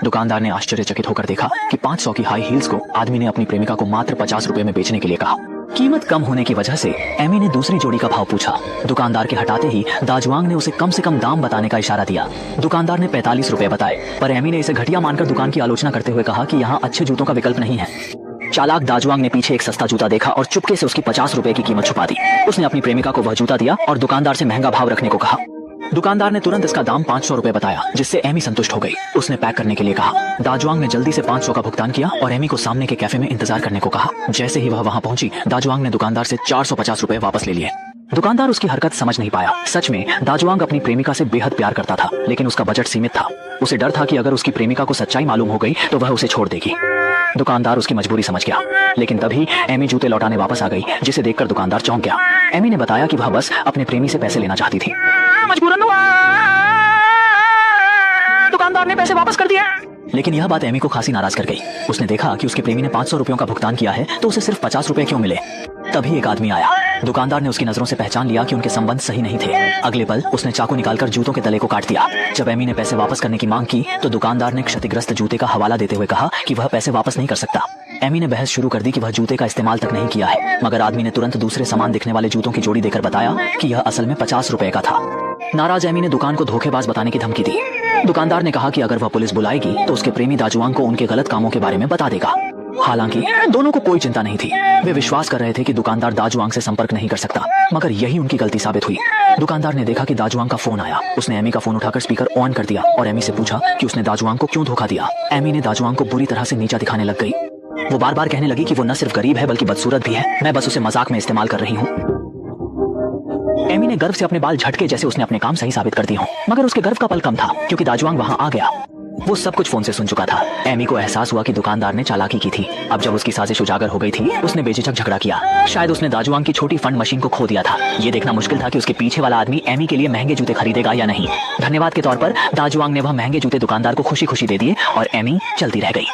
दुकानदार ने आश्चर्यचकित होकर देखा कि 500 की हाई हील्स को आदमी ने अपनी प्रेमिका को मात्र 50 रुपए में बेचने के लिए कहा। कीमत कम होने की वजह से एमी ने दूसरी जोड़ी का भाव पूछा। दुकानदार के हटाते ही दाजुआंग ने उसे कम से कम दाम बताने का इशारा दिया। दुकानदार ने 45 रुपए बताए, पर एमी ने इसे घटिया मानकर दुकान की आलोचना करते हुए कहा कि यहाँ अच्छे जूतों का विकल्प नहीं है। चालाक दाजुआंग ने पीछे एक सस्ता जूता देखा और चुपके से उसकी 50 रुपए की कीमत छुपा दी। उसने अपनी प्रेमिका को वह जूता दिया और दुकानदार से महंगा भाव रखने को कहा। दुकानदार ने तुरंत इसका दाम 500 रुपए बताया, जिससे एमी संतुष्ट हो गई। उसने पैक करने के लिए कहा। दाजुआंग ने जल्दी से 500 का भुगतान किया और एमी को सामने के कैफे में इंतजार करने को कहा। जैसे ही वह वहां पहुंची, दाजुआंग ने दुकानदार से 450 रुपए वापस ले लिए। दुकानदार उसकी हरकत समझ नहीं पाया। सच में दाजुआंग अपनी प्रेमिका से बेहद प्यार करता था, लेकिन उसका बजट सीमित था। उसे डर था कि अगर उसकी प्रेमिका को सच्चाई मालूम हो गई तो वह उसे छोड़ देगी। दुकानदार उसकी मजबूरी समझ गया, लेकिन तभी एमी जूते लौटाने वापस आ गई, जिसे देखकर दुकानदार चौंक गया। एमी ने बताया कि वह बस अपने प्रेमी से पैसे लेना चाहती थी। मजबूरन दुकानदार ने पैसे वापस कर दिए। लेकिन यह बात एमी को खासी नाराज कर गई। उसने देखा कि उसके प्रेमी ने 500 रुपयों का भुगतान किया है, तो उसे सिर्फ 50 रुपए क्यों मिले। तभी एक आदमी आया। दुकानदार ने उसकी नजरों से पहचान लिया कि उनके संबंध सही नहीं थे। अगले पल उसने चाकू निकालकर जूतों के तले को काट दिया। जब एमी ने पैसे वापस करने की मांग की, तो दुकानदार ने क्षतिग्रस्त जूते का हवाला देते हुए कहा कि वह पैसे वापस नहीं कर सकता। एमी ने बहस शुरू कर दी कि वह जूते का इस्तेमाल तक नहीं किया है, मगर आदमी ने तुरंत दूसरे समान दिखने वाले जूतों की जोड़ी देकर बताया कि यह असल में 50 रुपए का था। नाराज एमी ने दुकान को धोखेबाज बताने की धमकी दी। दुकानदार ने कहा कि अगर वह पुलिस बुलाएगी तो उसके प्रेमी दाजुआंग को उनके गलत कामों के बारे में बता देगा। हालांकि दोनों को कोई चिंता नहीं थी। वे विश्वास कर रहे थे कि दुकानदार दाजुआंग से संपर्क नहीं कर सकता, मगर यही उनकी गलती साबित हुई। दुकानदार ने देखा कि दाजुआंग का फोन आया। उसने एमी का फोन उठाकर स्पीकर ऑन कर दिया और एमी से पूछा कि उसने दाजुआंग को क्यों धोखा दिया। एमी ने दाजुआंग को बुरी तरह से नीचा दिखाने लग गई। वो बार बार कहने लगी कि वो न सिर्फ गरीब है बल्कि बदसूरत भी है। मैं बस उसे मजाक में इस्तेमाल कर रही हूँ। एमी ने गर्व से अपने बाल झटके जैसे उसने अपने काम सही साबित कर दिए हों, मगर उसके गर्व का पल कम था क्योंकि दाजुआंग वहां आ गया। वो सब कुछ फोन से सुन चुका था। एमी को एहसास हुआ कि दुकानदार ने चालाकी की थी। अब जब उसकी साजिश उजागर हो गई थी, उसने बेझिझक झगड़ा किया। शायद उसने दाजुआंग की छोटी फंड मशीन को खो दिया था। ये देखना मुश्किल था कि उसके पीछे वाला आदमी एमी के लिए महंगे जूते खरीदेगा या नहीं। धन्यवाद के तौर पर दाजुआंग ने वह महंगे जूते दुकानदार को खुशी खुशी दे दिए और एमी चलती रह गई।